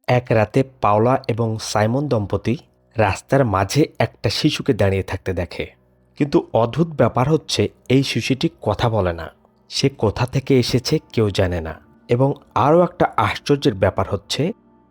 এক রাতে পাওলা এবং সাইমন দম্পতি রাস্তার মাঝে একটা শিশুকে দাঁড়িয়ে থাকতে দেখে। কিন্তু অদ্ভুত ব্যাপার হচ্ছে এই শিশুটি কথা বলে না, সে কোথা থেকে এসেছে কেউ জানে না। এবং আরও একটা আশ্চর্যের ব্যাপার হচ্ছে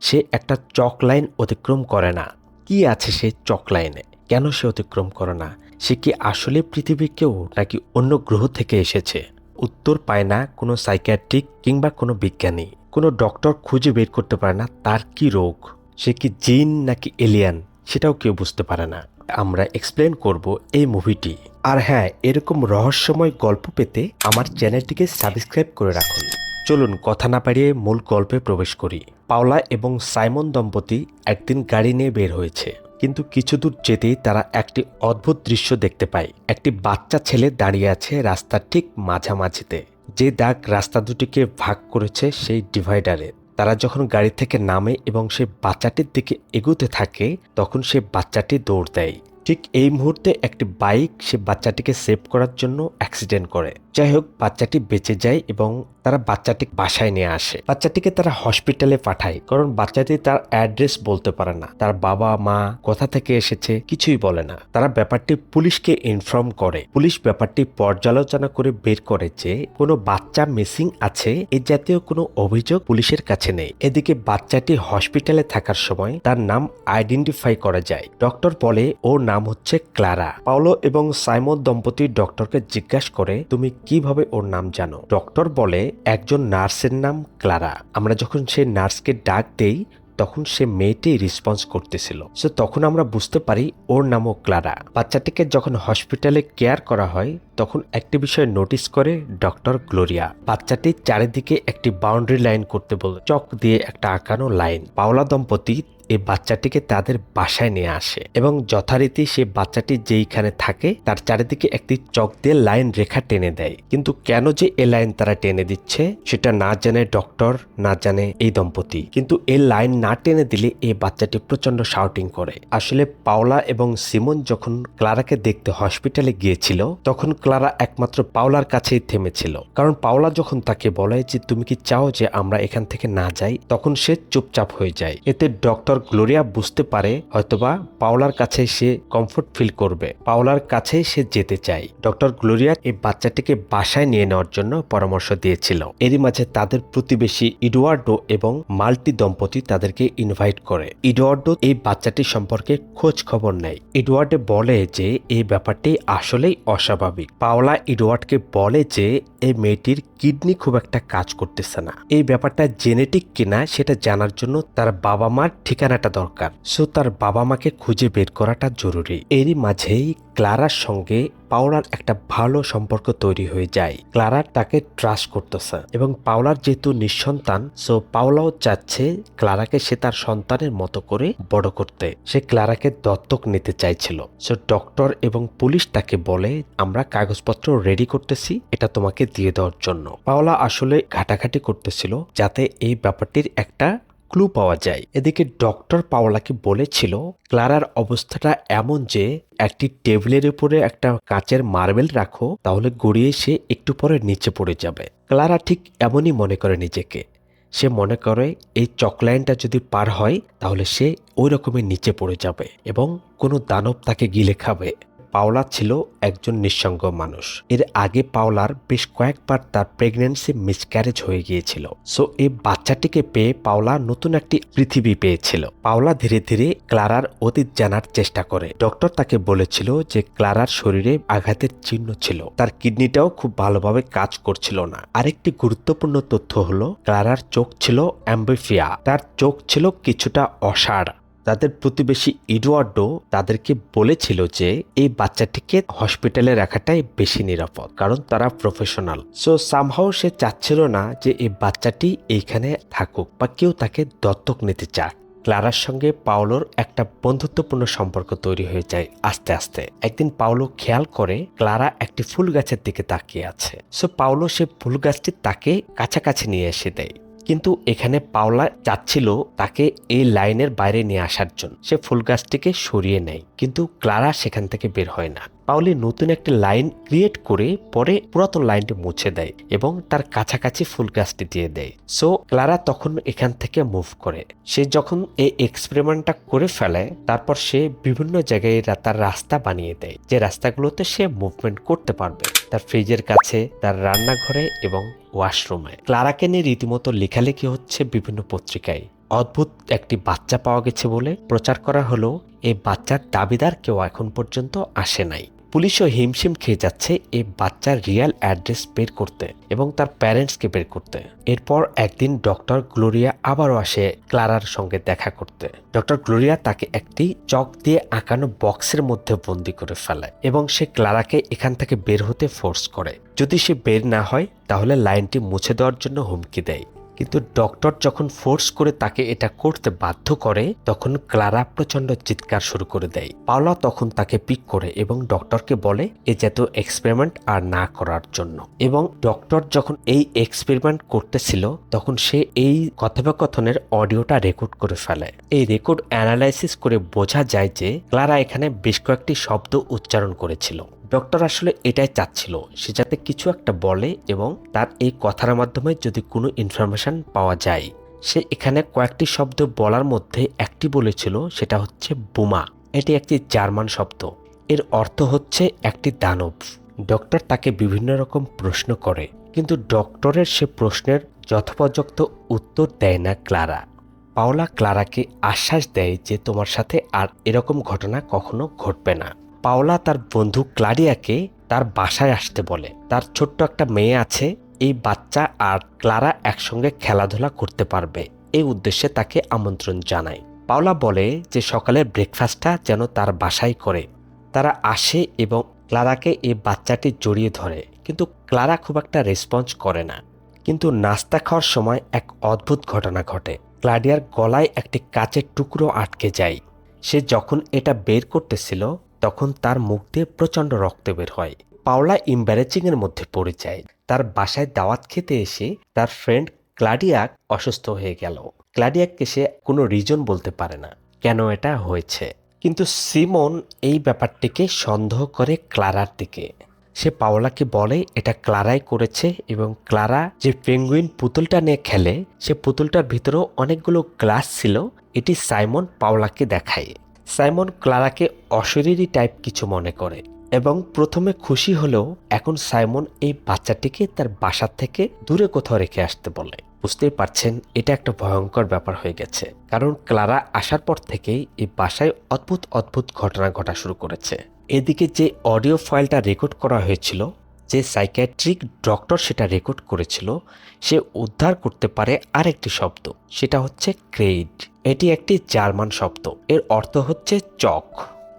সে একটা চক লাইন অতিক্রম করে না। কি আছে সে চক লাইনে, কেন সে অতিক্রম করে না? সে কি আসলে পৃথিবীর কেউ নাকি অন্য গ্রহ থেকে এসেছে? উত্তর পায় না কোনো সাইকিয়াট্রিক কিংবা কোনো বিজ্ঞানী। কোনো ডক্টর খুঁজে বের করতে পারে না তার কি রোগ। সে কি জিন নাকি এলিয়ান সেটাও কেউ বুঝতে পারে না। আমরা এক্সপ্লেন করব এই মুভিটি। আর হ্যাঁ, এরকম রহস্যময় গল্প পেতে আমার চ্যানেলটিকে সাবস্ক্রাইব করে রাখুন। চলুন কথা না বাড়িয়ে মূল গল্পে প্রবেশ করি। পাওলা এবং সাইমন দম্পতি একদিন গাড়ি নিয়ে বের হয়েছে, কিন্তু কিছু দূর যেতেই তারা একটি অদ্ভুত দৃশ্য দেখতে পায়। একটি বাচ্চা ছেলে দাঁড়িয়ে আছে রাস্তার ঠিক মাঝামাঝিতে, যে দাগ রাস্তা দুটিকে ভাগ করেছে সেই ডিভাইডারে। তারা যখন গাড়ি থেকে নামে এবং সে বাচ্চাটির দিকে এগোতে থাকে, তখন সে বাচ্চাটি দৌড় দেয়। ঠিক এই মুহূর্তে একটি বাইক সে বাচ্চাটিকে সেভ করার জন্য অ্যাক্সিডেন্ট করে। যাই হোক, বাচ্চাটি বেঁচে যায় এবং তারা বাচ্চাটি বাসায় নিয়ে আসে। বাচ্চাটিকে তারা হসপিটালে পাঠায়, কারণ বাচ্চাটি তার অ্যাড্রেস বলতে পারে না, তার বাবা মা কোথা থেকে এসেছে কিছুই বলে না। তারা ব্যাপারটি পুলিশকে ইনফর্ম করে। পুলিশ ব্যাপারটি পর্যালোচনা করে বের করে যে কোনো বাচ্চা মিসিং আছে এই জাতীয় কোনো অভিযোগ পুলিশের কাছে নেই। এদিকে বাচ্চাটি হসপিটালে থাকার সময় তার নাম আইডেন্টিফাই করা যায়। ডক্টর বলে ওর নাম হচ্ছে ক্লারা। পাওলো এবং সাইমন দম্পতি ডক্টরকে জিজ্ঞাসা করে, তুমি কিভাবে ওর নাম জানো? ডক্টর বলে, একজন নার্সের নাম ক্লারা। আমরা যখন সেই নার্সকে ডাক দেই তখন সে মেয়েটি রেসপন্স করতেছিল। সো তখন আমরা বুঝতে পারি ওর নামও ক্লারা। বাচ্চাটিকে যখন হসপিটালে কেয়ার করা হয় তখন একটি বিষয় নোটিস করে ডক্টর গ্লোরিয়া। বাচ্চাটি চারিদিকে একটি বাউন্ডারি লাইন করতে বলে, চক দিয়ে একটা আঁকানো লাইন। পাওলা দম্পতি এই বাচ্চাটিকে তাদের বাসায় নিয়ে আসে এবং যথারীতি সে বাচ্চাটি যেইখানে থাকে তার চারিদিকে একটি চক দিয়ে লাইন রেখা টেনে দেয়। কিন্তু কেন যে এই লাইন তারা টেনে দিচ্ছে সেটা না জানে ডক্টর, না জানে এই দম্পতি। কিন্তু এই লাইন না টেনে দিলে এই বাচ্চাটি প্রচন্ড শাউটিং করে। আসলে পাওলা এবং সিমন যখন ক্লারাকে দেখতে হসপিটালে গিয়েছিল তখন ক্লারা একমাত্র পাওলার কাছেই থেমেছিল, কারণ পাওলা যখন তাকে বলে যে তুমি কি চাও যে আমরা এখান থেকে না যাই, তখন সে চুপচাপ হয়ে যায়। এতে ডক্টর গ্লোরিয়া বুঝতে পারে হয়তোবা পাওলার কাছে সে কমফোর্ট ফিল করবে, পাওলার কাছে সে যেতে চায়। ডক্টর গ্লোরিয়া এই বাচ্চাটিকে বাসায় নিয়ে নেওয়ার জন্য পরামর্শ দিয়েছিল। এরই মাঝে তাদের প্রতিবেশী ইডওয়ার্ডো এবং মাল্টি দম্পতি তাদেরকে ইনভাইট করে। ইডওয়ার্ডো এই বাচ্চাটি সম্পর্কে খোঁজ খবর নেয়। ইডওয়ার্ডে বলে যে এই ব্যাপারটি আসলেই অস্বাভাবিক। পাওলা ইডওয়ার্ডকে বলে যে এই মেয়েটির কিডনি খুব একটা কাজ করতেছে না। এই ব্যাপারটা জেনেটিক কিনা সেটা জানার জন্য তার বাবা মার ঠিকানাটা দরকার। সো তার বাবা মাকে খুঁজে বের করাটা জরুরি। এরই মাঝেই ক্লারার সঙ্গে পাওলার একটা ভালো সম্পর্ক তৈরি হয়ে যায়। ক্লারা তাকে ট্রাস্ট করতেছে এবং পাওলার যেহেতু নিঃসন্তান, সো পাওলাও চাচ্ছে ক্লারাকে সে তার সন্তানের মতো করে বড় করতে। সে ক্লারাকে দত্তক নিতে চাইছিল। সো ডক্টর এবং পুলিশ তাকে বলে, আমরা কাগজপত্র রেডি করতেছি এটা তোমাকে দিয়ে দেওয়ার জন্য। পাওলা আসলে ঘাটাঘাটি করতেছিল যাতে এই ব্যাপারটির একটা ক্লু পাওয়া যায়। এদিকে ডক্টর পাওলাকে বলেছিল ক্লারার অবস্থাটা এমন যে একটি টেবিলের উপরে একটা কাঁচের মার্বেল রাখো, তাহলে গড়িয়ে সে একটু পরে নিচে পড়ে যাবে। ক্লারা ঠিক এমনই মনে করে নিজেকে। সে মনে করে এই চকলাইনটা যদি পার হয় তাহলে সে ওই রকমের নিচে পড়ে যাবে এবং কোনো দানব তাকে গিলে খাবে। পাওলা ছিল একজন নিঃসঙ্গ মানুষ। এর আগে পাওলার বেশ কয়েকবার তার প্রেগন্যান্সি মিসক্যারেজ হয়ে গিয়েছিল। সো এই বাচ্চাটিকে পেয়ে পাওলা নতুন একটি পৃথিবী পেয়েছিল। পাওলা ধীরে ধীরে ক্লারার অতীত জানার চেষ্টা করে। ডক্টর তাকে বলেছিল যে ক্লারার শরীরে আঘাতের চিহ্ন ছিল, তার কিডনিটাও খুব ভালোভাবে কাজ করছিল না। আরেকটি গুরুত্বপূর্ণ তথ্য হলো ক্লারার চোখ ছিল অ্যাম্বিফিয়া, তার চোখ ছিল কিছুটা অসাড়। তাদের প্রতিবেশী ইডওয়ার্ডো তাদেরকে বলেছিল যে এই বাচ্চাটিকে হসপিটালে রাখাটাই বেশি নিরাপদ, কারণ তারা প্রফেশনাল। সো সামহাও সে চাচ্ছিল না যে এই বাচ্চাটি এইখানে থাকুক বা কেউ তাকে দত্তক নিতে চাক। ক্লারার সঙ্গে পাওলোর একটা বন্ধুত্বপূর্ণ সম্পর্ক তৈরি হয়ে যায় আস্তে আস্তে। একদিন পাওলো খেয়াল করে ক্লারা একটি ফুল গাছের দিকে তাকিয়ে আছে। সো পাওলো সে ফুল গাছটি তাকে কাছাকাছি নিয়ে এসে দেয়। কিন্তু এখানে পাওলা চাচ্ছিল তাকে এই লাইনের বাইরে নিয়ে আসার জন্য। সে ফুল গাছটিকে সরিয়ে নেয়, কিন্তু ক্লারা সেখান থেকে বের হয় না। পাওলি নতুন একটি লাইন ক্রিয়েট করে পরে পুরাতন লাইনটি মুছে দেয় এবং তার কাছাকাছি ফুল গাছটি দিয়ে দেয়। সো ক্লারা তখন এখান থেকে মুভ করে। সে যখন এই এক্সপেরিমেন্টটা করে ফেলে, তারপর সে বিভিন্ন জায়গায় তার রাস্তা বানিয়ে দেয়, যে রাস্তাগুলোতে সে মুভমেন্ট করতে পারবে। তার ফ্রিজের কাছে, তার রান্নাঘরে এবং ওয়াশরুমে। ক্লারাকে নিয়ে রীতিমতো লেখালেখি হচ্ছে বিভিন্ন পত্রিকায়। অদ্ভুত একটি বাচ্চা পাওয়া গেছে বলে প্রচার করা হলো। এই বাচ্চার দাবিদার কেউ এখন পর্যন্ত আসে নাই। পুলিশও হিমশিম খেয়ে যাচ্ছে এই বাচ্চার রিয়েল অ্যাড্রেস বের করতে এবং তার প্যারেন্টসকে বের করতে। এরপর একদিন ডক্টর গ্লোরিয়া আবারও আসে ক্লারার সঙ্গে দেখা করতে। ডক্টর গ্লোরিয়া তাকে একটি চক দিয়ে আঁকানো বক্সের মধ্যে বন্দি করে ফেলে এবং সে ক্লারাকে এখান থেকে বের হতে ফোর্স করে। যদি সে বের না হয় তাহলে লাইনটি মুছে দেওয়ার জন্য হুমকি দেয়। কিন্তু ডক্টর যখন ফোর্স করে তাকে এটা করতে বাধ্য করে, তখন ক্লারা প্রচন্ড চিৎকার শুরু করে দেয়। পাওলা তখন তাকে পিক করে এবং ডক্টরকে বলে এ জাতীয় এক্সপেরিমেন্ট আর না করার জন্য। এবং ডক্টর যখন এই এক্সপেরিমেন্ট করতেছিল, তখন সে এই কথোপকথনের অডিওটা রেকর্ড করে ফেলে। এই রেকর্ড অ্যানালাইসিস করে বোঝা যায় যে ক্লারা এখানে বেশ কয়েকটি শব্দ উচ্চারণ করেছিল। ডক্টর আসলে এটাই চাচ্ছিল, সে যাতে কিছু একটা বলে এবং তার এই কথার মাধ্যমে যদি কোনো ইনফরমেশন পাওয়া যায়। সে এখানে কয়েকটি শব্দ বলার মধ্যে একটি বলেছিল, সেটা হচ্ছে বোমা। এটি একটি জার্মান শব্দ, এর অর্থ হচ্ছে একটি দানব। ডক্টর তাকে বিভিন্ন রকম প্রশ্ন করে, কিন্তু ডক্টরের সে প্রশ্নের যথোপযুক্ত উত্তর দেয় না ক্লারা। পাওলা ক্লারাকে আশ্বাস দেয় যে তোমার সাথে আর এরকম ঘটনা কখনো ঘটবে না। পাওলা তার বন্ধু ক্লাডিয়াকে তার বাসায় আসতে বলে। তার ছোট্ট একটা মেয়ে আছে, এই বাচ্চা আর ক্লারা একসঙ্গে খেলাধুলা করতে পারবে, এই উদ্দেশ্যে তাকে আমন্ত্রণ জানায়। পাওলা বলে যে সকালের ব্রেকফাস্টটা যেন তার বাসায় করে। তারা আসে এবং ক্লারাকে এই বাচ্চাটি জড়িয়ে ধরে, কিন্তু ক্লারা খুব একটা রেসপন্স করে না। কিন্তু নাস্তা খাওয়ার সময় এক অদ্ভুত ঘটনা ঘটে। ক্লাডিয়ার গলায় একটি কাচের টুকরো আটকে যায়। সে যখন এটা বের করতেছিল, তখন তার মুখ দিয়ে প্রচণ্ড রক্ত বের হয়। পাওলা এম্বারেজিং এর মধ্যে পড়ে যায়। তার বাসায় দাওয়াত খেতে এসে তার ফ্রেন্ড ক্লাডিয়াক অসুস্থ হয়ে গেল। ক্লাডিয়াককে সে কোনো রিজন বলতে পারে না কেন এটা হয়েছে, কিন্তু সিমন এই ব্যাপারটিকে সন্দেহ করে ক্লারার দিকে। সে পাওলাকে বলে এটা ক্লারাই করেছে এবং ক্লারা যে পেঙ্গুইন পুতুলটা নিয়ে খেলে, সে পুতুলটার ভিতরেও অনেকগুলো গ্লাস ছিল। এটি সাইমন পাওলাকে দেখায়। সাইমন ক্লারাকে অশরীরী টাইপ কিছু মনে করে এবং প্রথমে খুশি হলেও এখন সাইমন এই বাচ্চাটিকে তার বাসা থেকে দূরে কোথাও রেখে আসতে বলে। বুঝতেই পারছেন এটা একটা ভয়ঙ্কর ব্যাপার হয়ে গেছে, কারণ ক্লারা আসার পর থেকেই এই বাসায় অদ্ভুত অদ্ভুত ঘটনা ঘটা শুরু করেছে। এদিকে যে অডিও ফাইলটা রেকর্ড করা হয়েছিল, যে সাইকিয়াট্রিক ডক্টর সেটা রেকর্ড করেছিল, সে উদ্ধার করতে পারে আরেকটি শব্দ, সেটা হচ্ছে ক্রেইড। এটি একটি জার্মান শব্দ, এর অর্থ হচ্ছে চক।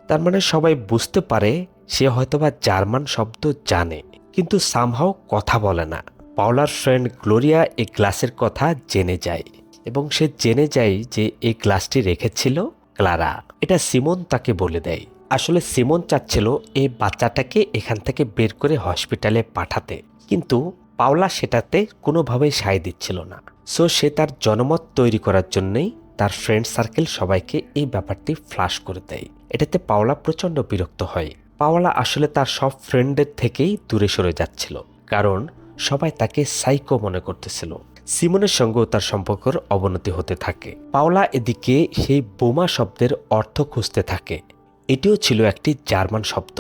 তার মানে সবাই বুঝতে পারে সে হয়তোবা জার্মান শব্দ জানে, কিন্তু সামহাও কথা বলে না। পাওলার ফ্রেন্ড গ্লোরিয়া এই গ্লাসের কথা জেনে যায় এবং সে জেনে যায় যে এই গ্লাসটি রেখেছিল ক্লারা। এটা সিমন তাকে বলে দেয়। আসলে সিমন চাচ্ছিল এই বাচ্চাটাকে এখান থেকে বের করে হসপিটালে পাঠাতে, কিন্তু পাওলা সেটাতে কোনোভাবেই সায় দিচ্ছিল না। সো সে তার জনমত তৈরি করার জন্যই তার ফ্রেন্ড সার্কেল সবাইকে এই ব্যাপারটি ফ্লাশ করে দেয়। এটাতে পাওলা প্রচণ্ড বিরক্ত হয়। পাওলা আসলে তার সব ফ্রেন্ডদের থেকেই দূরে সরে যাচ্ছিল, কারণ সবাই তাকে সাইকো মনে করতেছিল। সিমনের সঙ্গেও তার সম্পর্কের অবনতি হতে থাকে। পাওলা এদিকে সেই বোমা শব্দের অর্থ খুঁজতে থাকে। এটিও ছিল একটি জার্মান শব্দ।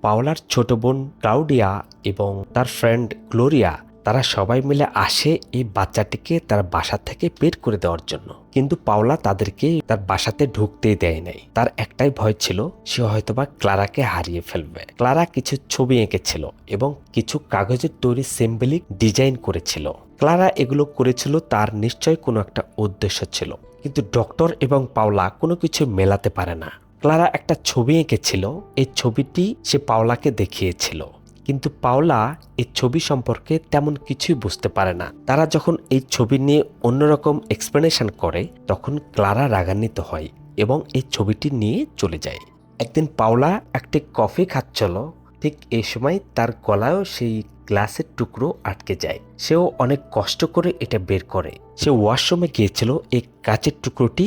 পাওলার ছোট বোন ক্লাউডিয়া এবং তার ফ্রেন্ড গ্লোরিয়া তারা সবাই মিলে আসে এই বাচ্চাটিকে তার বাসা থেকে বের করে দেওয়ার জন্য, কিন্তু পাওলা তাদেরকে তার বাসাতে ঢুকতেই দেয় নাই। তার একটাই ভয় ছিল, সে হয়তোবা ক্লারাকে হারিয়ে ফেলবে। ক্লারা কিছু ছবি এঁকেছিল এবং কিছু কাগজের তৈরি সিম্বলিক ডিজাইন করেছিল। ক্লারা এগুলো করেছিল তার নিশ্চয় কোনো একটা উদ্দেশ্য ছিল, কিন্তু ডক্টর এবং পাওলা কোনো কিছু মেলাতে পারে না। ক্লারা একটা ছবি এঁকেছিল, এই ছবিটি সে পাওলাকে দেখিয়েছিল, কিন্তু পাওলা এই ছবি সম্পর্কে তেমন কিছুই বুঝতে পারে না। তারা যখন এই ছবি নিয়ে অন্যরকম এক্সপ্লেনেশন করে, তখন ক্লারা রাগান্বিত হয় এবং এই ছবিটি নিয়ে চলে যায়। একদিন পাওলা একটি কফি খাচ্ছিল, ঠিক এই সময় তার গলায়ও সেই গ্লাসের টুকরো আটকে যায়। সেও অনেক কষ্ট করে এটা বের করে। সে ওয়াশরুমে গিয়েছিল এই কাচের টুকরোটি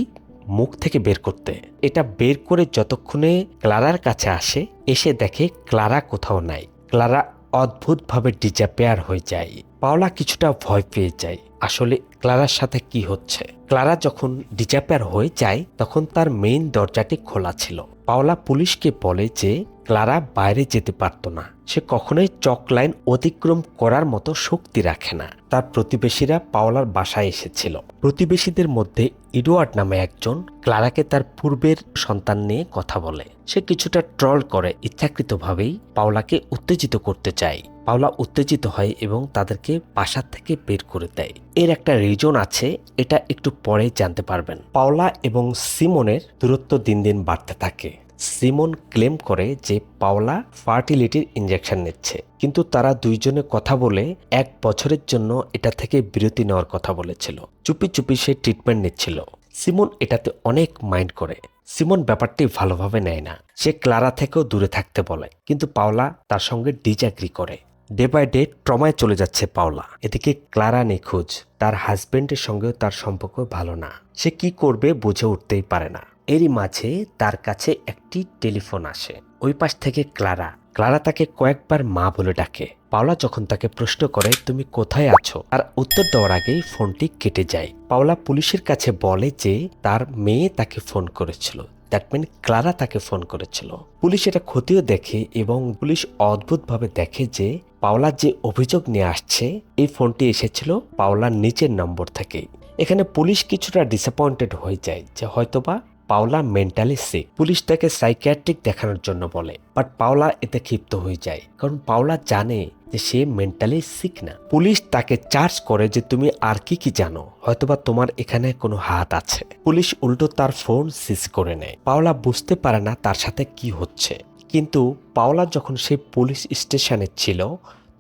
মুখ থেকে বের করতে। এটা বের করে যতক্ষণে ক্লারার কাছে আসে, এসে দেখে ক্লারা কোথাও নাই। ক্লারা অদ্ভুতভাবে ডিসঅ্যাপিয়ার হয়ে যায়। পাওলা কিছুটা ভয় পেয়ে যায়, আসলে ক্লারার সাথে কি হচ্ছে। ক্লারা যখন ডিসঅ্যাপিয়ার হয়ে যায় তখন তার মেইন দরজাটি খোলা ছিল। পাওলা পুলিশকে বলে যে ক্লারা বাইরে যেতে পারত না, সে কখনোই চক লাইন অতিক্রম করার মতো শক্তি রাখে না। তার প্রতিবেশীরা পাওলার বাসায় এসেছিল। প্রতিবেশীদের মধ্যে এডওয়ার্ড নামে একজন ক্লারাকে তার পূর্বের সন্তান নিয়ে কথা বলে। সে কিছুটা ট্রল করে, ইচ্ছাকৃতভাবেই পাওলাকে উত্তেজিত করতে চায়। পাওলা উত্তেজিত হয় এবং তাদেরকে বাসা থেকে বের করে দেয়। এর একটা রিজন আছে, এটা একটু পরে জানতে পারবেন। পাওলা এবং সিমনের দূরত্ব দিন দিন বাড়তে থাকে। সিমন ক্লেম করে যে পাওলা ফার্টিলিটির ইনজেকশন নিচ্ছে, কিন্তু তারা দুইজনে কথা বলে 1 বছরের জন্য এটা থেকে বিরতি নেওয়ার কথা বলেছিল। চুপি চুপি সে ট্রিটমেন্ট নিচ্ছিল। সিমন এটাতে অনেক মাইন্ড করে। সিমন ব্যাপারটি ভালোভাবে নেয় না। সে ক্লারা থেকেও দূরে থাকতে বলে, কিন্তু পাওলা তার সঙ্গে ডিসঅ্যাগ্রি করে। ডে বাই ডে ট্রমায় চলে যাচ্ছে পাওলা। এদিকে ক্লারা নিখোঁজ। তার হাজবেন্ডের সঙ্গেও তার সম্পর্ক ভালো না। সে কি করবে বুঝে উঠতেই পারে না। এরই মাঝে তার কাছে একটি টেলিফোন আসে। ওই পাশ থেকে ক্লারা তাকে কয়েকবার মা বলে ডাকে। পাওলা যখন তাকে প্রশ্ন করে তুমি কোথায় আছো, আর উত্তর দেওয়ার আগেই ফোনটি কেটে যায়। পাওলা পুলিশের কাছে বলে যে তার মেয়ে তাকে ফোন করেছিল। দ্যাট মিন ক্লারা তাকে ফোন করেছিল। পুলিশ এটা খতিয়ে দেখে এবং পুলিশ অদ্ভুতভাবে দেখে যে পাওলা যে অভিযোগ নিয়ে আসছে এই ফোনটি এসেছিল পাওলার নিচের নম্বর থেকে। এখানে পুলিশ কিছুটা ডিসঅ্যাপয়েন্টেড হয়ে যায় যে হয়তোবা পাওলা মেন্টালি সিক। পুলিশ তাকে সাইকিয়াট্রিক দেখানোর জন্য বলে, বাট পাওলা এতে ক্ষিপ্ত হয়ে যায়, কারণ পাওলা জানে যে সে মেন্টালি সিক না। পুলিশ তাকে চার্জ করে যে তুমি আর কি কি জানো, হয়তোবা তোমার এখানে কোনো হাত আছে। পুলিশ উল্টো তার ফোন সিজ করে নেয়। পাওলা বুঝতে পারে না তার সাথে কি হচ্ছে, কিন্তু পাওলা যখন সে পুলিশ স্টেশনে ছিল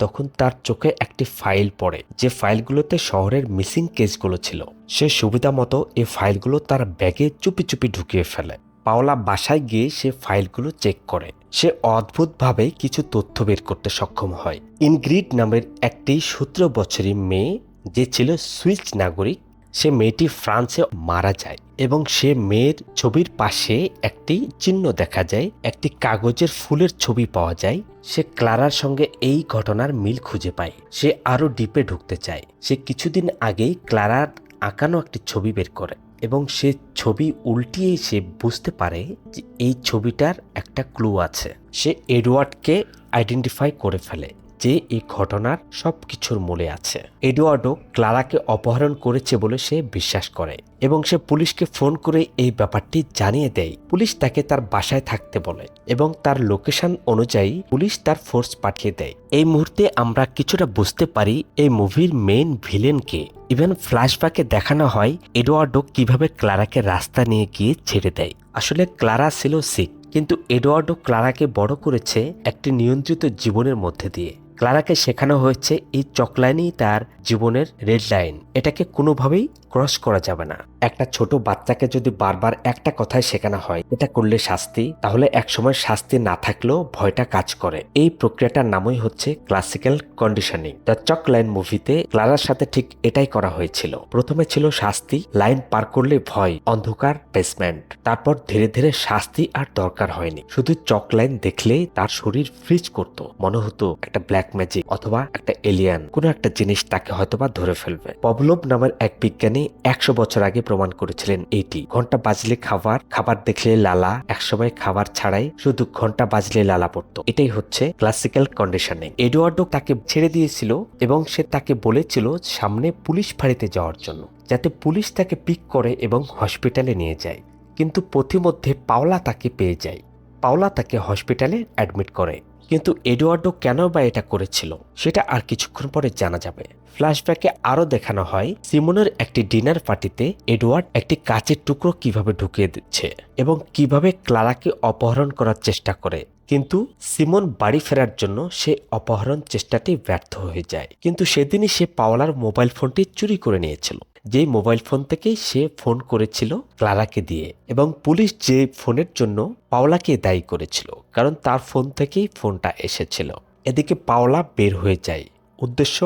তখন তার চোখে একটি ফাইল পড়ে, যে ফাইলগুলোতে শহরের মিসিং কেসগুলো ছিল। সে সুবিধা মতো এই ফাইলগুলো তার ব্যাগে চুপি চুপি ঢুকিয়ে ফেলে। পাওলা বাসায় গিয়ে সে ফাইলগুলো চেক করে। সে অদ্ভুতভাবে কিছু তথ্য বের করতে সক্ষম হয়। ইনগ্রিড নামের একটি 17 বছরের মেয়ে যে ছিল সুইস নাগরিক, সে মেয়েটি ফ্রান্সে মারা যায় এবং সে মেয়ের ছবির পাশে একটি চিহ্ন দেখা যায়, একটি কাগজের ফুলের ছবি পাওয়া যায়। সে ক্লারার সঙ্গে এই ঘটনার মিল খুঁজে পায়। সে আরো ডিপে ঢুকতে চায়। সে কিছুদিন আগেই ক্লারার আঁকানো একটি ছবি বের করে এবং সে ছবি উল্টিয়ে সে বুঝতে পারে যে এই ছবিটার একটা ক্লু আছে। সে এডওয়ার্ডকে আইডেন্টিফাই করে ফেলে যে এই ঘটনার সবকিছুর মূলে আছে। এডওয়ার্ডও ক্লারাকে অপহরণ করেছে বলে সে বিশ্বাস করে এবং সে পুলিশকে ফোন করে এই ব্যাপারটি জানিয়ে দেয়। পুলিশ তাকে তার বাসায় থাকতে বলে এবং তার লোকেশন অনুযায়ী পুলিশ তার ফোর্স পাঠিয়ে দেয়। এই মুহূর্তে আমরা কিছুটা বুঝতে পারি এই মুভির মেইন ভিলেনকে। ইভেন ফ্ল্যাশব্যাকে দেখানো হয় এডওয়ার্ডও কিভাবে ক্লারাকে রাস্তা নিয়ে গিয়ে ছেড়ে দেয়। আসলে ক্লারা ছিল সিক, কিন্তু এডওয়ার্ডও ক্লারাকে বড় করেছে একটি নিয়ন্ত্রিত জীবনের মধ্যে দিয়ে। ক্লারাকে শেখানো হয়েছে এই চকলাইনই তার জীবনের রেড লাইন, এটাকে কোনোভাবেই ক্রস করা যাবে না। একটা ছোট বাচ্চাকে যদি বারবার একটা কথাই শেখানো হয় এটা করলে শাস্তি, তাহলে একসময় শাস্তি না থাকলেও ভয়টা কাজ করে। এই প্রক্রিয়াটার নামই হচ্ছে classical conditioning. The chalk line মুভিতে ক্লারার সাথে ঠিক এটাই করা হয়েছিল। প্রথমে ছিল শাস্তি, লাইন পার করলে ভয়, অন্ধকার, বেসমেন্ট। তারপর ধীরে ধীরে শাস্তি আর দরকার হয়নি, শুধু চক লাইন দেখলেই তার শরীর ফ্রিজ করত, মনে হতো একটা ব্ল্যাক ম্যাজিক অথবা একটা এলিয়ান কোনো একটা জিনিস তাকে হয়তোবা ধরে ফেলবে। পভলভ নামের এক বিজ্ঞানী 100 বছর আগে প্রমাণ করেছিলেন এইটি। ঘন্টা বাজলে খাবার, খাবার দেখলে লালা, একসময় খাবার ছাড়াই শুধু ঘন্টা বাজলে লালা পড়তো। এটাই হচ্ছে ক্লাসিক্যাল কন্ডিশনিং। এডওয়ার্ডও তাকে ছেড়ে দিয়েছিল এবং সে তাকে বলেছিল সামনে পুলিশ ফাঁড়িতে যাওয়ার জন্য, যাতে পুলিশ তাকে পিক করে এবং হসপিটালে নিয়ে যায়। কিন্তু পথিমধ্যে পাওলা তাকে পেয়ে যায়। পাওলা তাকে হসপিটালে অ্যাডমিট করে। কিন্তু এডওয়ার্ডও কেন বা এটা করেছিল সেটা আর কিছুক্ষণ পরে জানা যাবে। ফ্ল্যাশব্যাকে আরো দেখানো হয় সিমনের একটি ডিনার পার্টিতে এডওয়ার্ড একটি কাচের টুকরো কিভাবে ঢুকিয়ে দিচ্ছে এবং কিভাবে ক্লারাকে অপহরণ করার চেষ্টা করে, কিন্তু সিমন বাড়ি ফেরার জন্য সে অপহরণ চেষ্টাটি ব্যর্থ হয়ে যায়। কিন্তু সেদিনই সে পাওলার মোবাইল ফোনটি চুরি করে নিয়েছিল। যেই মোবাইল ফোন থেকে সে ফোন করেছিল ক্লারাকে দিয়ে, এবং পুলিশ যে ফোনের জন্য পাওলাকে দায়ী করেছিল, কারণ তার ফোন থেকেই ফোনটা এসেছিল। এদিকে পাওলা বের হয়ে যায়, উদ্দেশ্য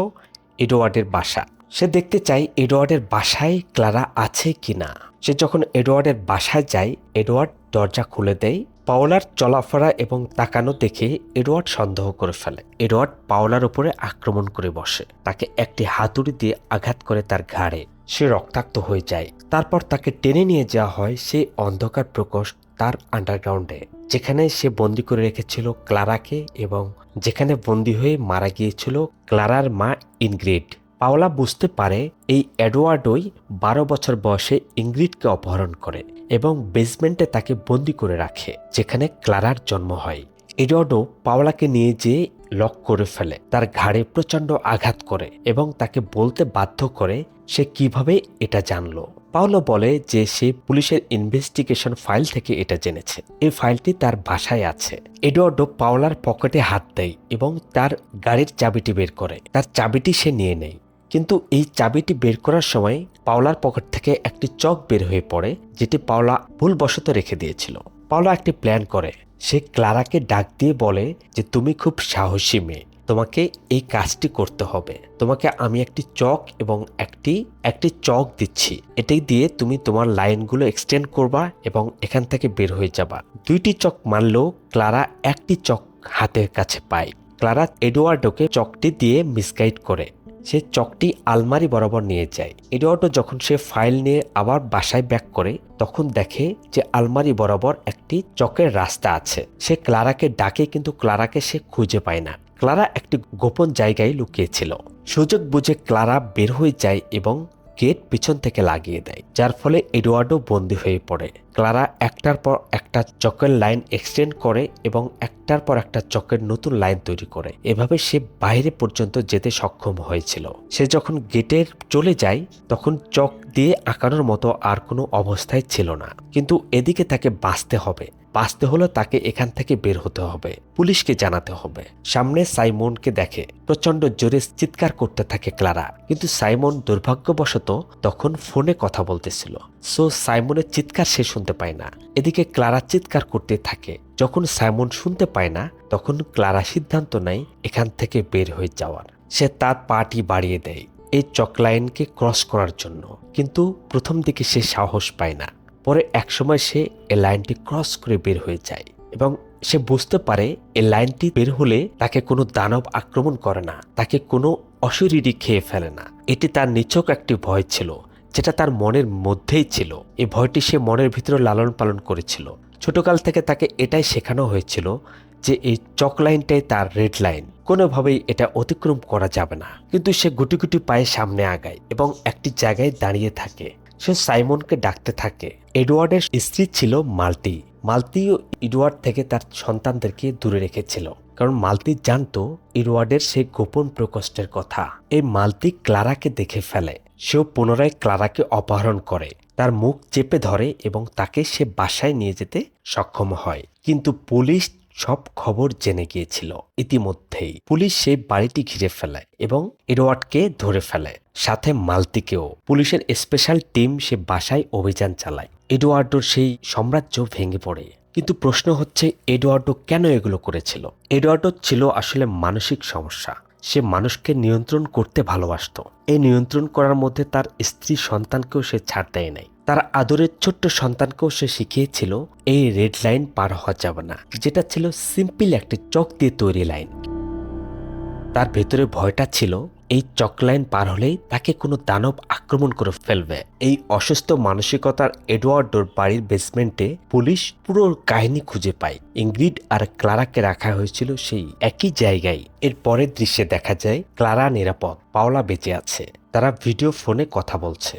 এডওয়ার্ডের বাসা। সে দেখতে চায় এডওয়ার্ডের বাসায় ক্লারা আছে কিনা। সে যখন এডওয়ার্ডের বাসায় যায়, এডওয়ার্ড দরজা খুলে দেয়। পাওলার চলাফেরা এবং তাকানো দেখে এডওয়ার্ড সন্দেহ করে ফেলে। এডওয়ার্ড পাওলার উপরে আক্রমণ করে বসে, তাকে একটি হাতুড়ি দিয়ে আঘাত করে তার ঘাড়ে। সে রক্তাক্ত হয়ে যায়। তারপর তাকে টেনে নিয়ে যাওয়া হয় সেই অন্ধকার প্রকোষ্ঠ, তার আন্ডারগ্রাউন্ডে, যেখানে সে বন্দি করে রেখেছিল ক্লারাকে এবং যেখানে বন্দি হয়ে মারা গিয়েছিল ক্লারার মা ইনগ্রিড। পাওলা বুঝতে পারে এই এডওয়ার্ডই 12 বছর বয়সে ইনগ্রিডকে অপহরণ করে এবং বেসমেন্টে তাকে বন্দি করে রাখে, যেখানে ক্লারার জন্ম হয়। এডওয়ার্ডও পাওলাকে নিয়ে যেয়ে লক করে ফেলে, তার ঘাড়ে প্রচণ্ড আঘাত করে এবং তাকে বলতে বাধ্য করে সে কিভাবে এটা জানলো। পাওলা বলে যে সে পুলিশের ইনভেস্টিগেশন ফাইল থেকে এটা জেনেছে। এই ফাইলটি তার বাসায় আছে। এডওয়ার্ডও পাওলার পকেটে হাত দেয় এবং তার গাড়ির চাবিটি বের করে। তার চাবিটি সে নিয়ে নেয়, কিন্তু এই চাবিটি বের করার সময় পাওলার পকেট থেকে একটি চক বের হয়ে পড়ে, যেটি পাওলা ভুলবশত রেখে দিয়েছিল। পাওলা একটি প্ল্যান করে। সে ক্লারাকে ডাক দিয়ে বলে যে তুমি খুব সাহসী মেয়ে, তোমাকে এই কাজটি করতে হবে। তোমাকে আমি একটি চক এবং একটি চক দিচ্ছি, এটাই দিয়ে তুমি তোমার লাইনগুলো এক্সটেন্ড করবা এবং এখান থেকে বের হয়ে যাবা। 2টি চক মারলেও ক্লারা একটি চক হাতের কাছে পায়। ক্লারা এডওয়ার্ডোকে চকটি দিয়ে মিসগাইড করে। সে চকটি আলমারি বরাবর নিয়ে যায়। এডওয়ার্ডো যখন সে ফাইল নিয়ে আবার বাসায় ব্যাক করে, তখন দেখে যে আলমারি বরাবর একটি চকের রাস্তা আছে। সে ক্লারাকে ডাকে, কিন্তু ক্লারাকে সে খুঁজে পায় না। ক্লারা একটি গোপন জায়গায় লুকিয়েছিল। সুযোগ বুঝে ক্লারা বের হয়ে যায় এবং গেট পিছন থেকে লাগিয়ে দেয়, যার ফলে এডওয়ার্ডো বন্দী হয়ে পড়ে। ক্লারা একটার পর একটা চকের লাইন এক্সটেন্ড করে এবং একটার পর একটা চকের নতুন লাইন তৈরি করে। এভাবে সে বাইরে পর্যন্ত যেতে সক্ষম হয়েছিল। সে যখন গেটের চলে যায়, তখন চক দিয়ে আঁকানোর মতো আর কোনো অবস্থায় ছিল না। কিন্তু এদিকে তাকে বাঁচতে হলে তাকে এখান থেকে বের হতে হবে, পুলিশকে জানাতে হবে। সামনে সাইমনকে দেখে, প্রচন্ড জোরে চিৎকার করতে থাকে ক্লারা, কিন্তু সাইমন দুর্ভাগ্যবশত তখন ফোনে কথা বলতেছিল। সো সাইমনের চিৎকার সে শুনতে পায় না। এদিকে ক্লারা চিৎকার করতে থাকে। যখন সাইমন শুনতে পায় না, তখন ক্লারা সিদ্ধান্ত নেয় এখান থেকে বের হয়ে যাওয়ার। সে তার পাটি বাড়িয়ে দেয় এই চকলাইনকে ক্রস করার জন্য, কিন্তু প্রথম দিকে সে সাহস পায় না। পরে একসময় সে এই লাইনটি ক্রস করে বের হয়ে যায় এবং সে বুঝতে পারে এই লাইনটি বের হলে তাকে কোনো দানব আক্রমণ করে না, তাকে কোনো অশরীরী খেয়ে ফেলে না। এটি তার নিছক একটি ভয় ছিল, যেটা তার মনের মধ্যেই ছিল। এই ভয়টি সে মনের ভিতরে লালন পালন করেছিল। ছোটকাল থেকে তাকে এটাই শেখানো হয়েছিল যে এই চক লাইনটাই তার রেড লাইন, কোনোভাবেই এটা অতিক্রম করা যাবে না। কিন্তু সে গুটি গুটি পায়ে সামনে আগায় এবং একটি জায়গায় দাঁড়িয়ে থাকে। সে সাইমনকে ডাকতে থাকে। এডওয়ার্ডের স্ত্রী ছিল মালতিও এডওয়ার্ড থেকে তার সন্তানদেরকে দূরে রেখেছিল, কারণ মালতি জানতো এডওয়ার্ডের সেই গোপন প্রকোষ্ঠের কথা। এই মালতি ক্লারাকে দেখে ফেলে। সেও পুনরায় ক্লারাকে অপহরণ করে, তার মুখ চেপে ধরে এবং তাকে সে বাসায় নিয়ে যেতে সক্ষম হয়। কিন্তু পুলিশ সব খবর জেনে গিয়েছিল ইতিমধ্যেই। পুলিশ সেই বাড়িটি ঘিরে ফেলে এবং এডওয়ার্ডকে ধরে ফেলে, সাথে মালতিকেও। পুলিশের স্পেশাল টিম সে বাসায় অভিযান চালায়। এডওয়ার্ডোর সেই সাম্রাজ্য ভেঙে পড়ে। কিন্তু প্রশ্ন হচ্ছে, এডওয়ার্ডো কেন এগুলো করেছিল? এডওয়ার্ডো ছিল আসলে মানসিক সমস্যা। সে মানুষকে নিয়ন্ত্রণ করতে ভালোবাসত। এই নিয়ন্ত্রণ করার মধ্যে তার স্ত্রী সন্তানকেও সে ছাড় দেয় নাই। তার আদরের ছোট্ট সন্তানকেও সে শিখিয়েছিল এই রেড লাইন পার হওয়া যাবে না, যেটা ছিল সিম্পল একটি চক দিয়ে তৈরি লাইন। তার ভেতরে ভয়টা ছিল এই চক লাইন পার হলেই তাকে কোনো দানব আক্রমণ করে ফেলবে। এই অসুস্থ মানসিকতার এডওয়ার্ডোর বাড়ির বেসমেন্টে পুলিশ পুরো কাহিনী খুঁজে পায়। ইনগ্রিড আর ক্লারাকে রাখা হয়েছিল সেই একই জায়গায়। এর পরের দৃশ্যে দেখা যায় ক্লারা নিরাপদ, পাওলা বেঁচে আছে। তারা ভিডিও ফোনে কথা বলছে,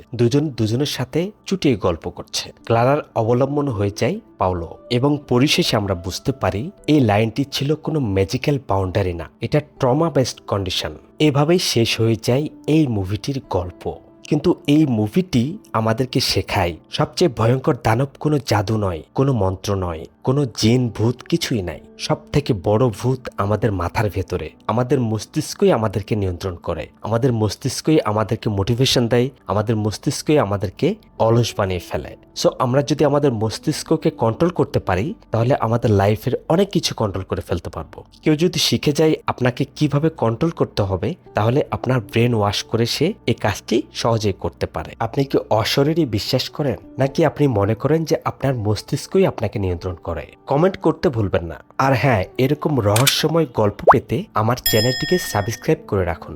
দুজনের সাথে চুটিয়ে গল্প করছে। ক্লারার অবলম্বন হয়ে যায় পাওলো এবং পরিশেষে আমরা বুঝতে পারি এই লাইনটি ছিল কোনো ম্যাজিক্যাল বাউন্ডারি না, এটা ট্রমা বেসড কন্ডিশন। এভাবেই শেষ হয়ে যায় এই মুভিটির গল্প। কিন্তু এই মুভিটি আমাদেরকে শেখায় সবচেয়ে ভয়ঙ্কর দানব কোনো জাদু নয়, কোনো মন্ত্র নয়, কোনো জিন ভূত কিছুই নাই। সব থেকে বড় ভূত আমাদের মাথার ভেতরে। আমাদের মস্তিষ্কই আমাদেরকে নিয়ন্ত্রণ করে, আমাদের মস্তিষ্কই আমাদেরকে মোটিভেশন দেয়, আমাদের মস্তিষ্কই আমাদেরকে অলস বানিয়ে ফেলে। সো আমরা যদি আমাদের মস্তিষ্ককে কন্ট্রোল করতে পারি তাহলে আমাদের লাইফের অনেক কিছু কন্ট্রোল করে ফেলতে পারবো। কেউ যদি শিখে যায় আপনাকে কিভাবে কন্ট্রোল করতে হবে তাহলে আপনার ব্রেন ওয়াশ করে সে এই কাজটি সহজেই করতে পারে। আপনি কি অশরীরই বিশ্বাস করেন, নাকি আপনি মনে করেন যে আপনার মস্তিষ্কই আপনাকে নিয়ন্ত্রণ করে? কমেন্ট করতে ভুলবেন না। আর হ্যাঁ, এরকম রহস্যময় গল্প পেতে আমার চ্যানেলটিকে সাবস্ক্রাইব করে রাখুন।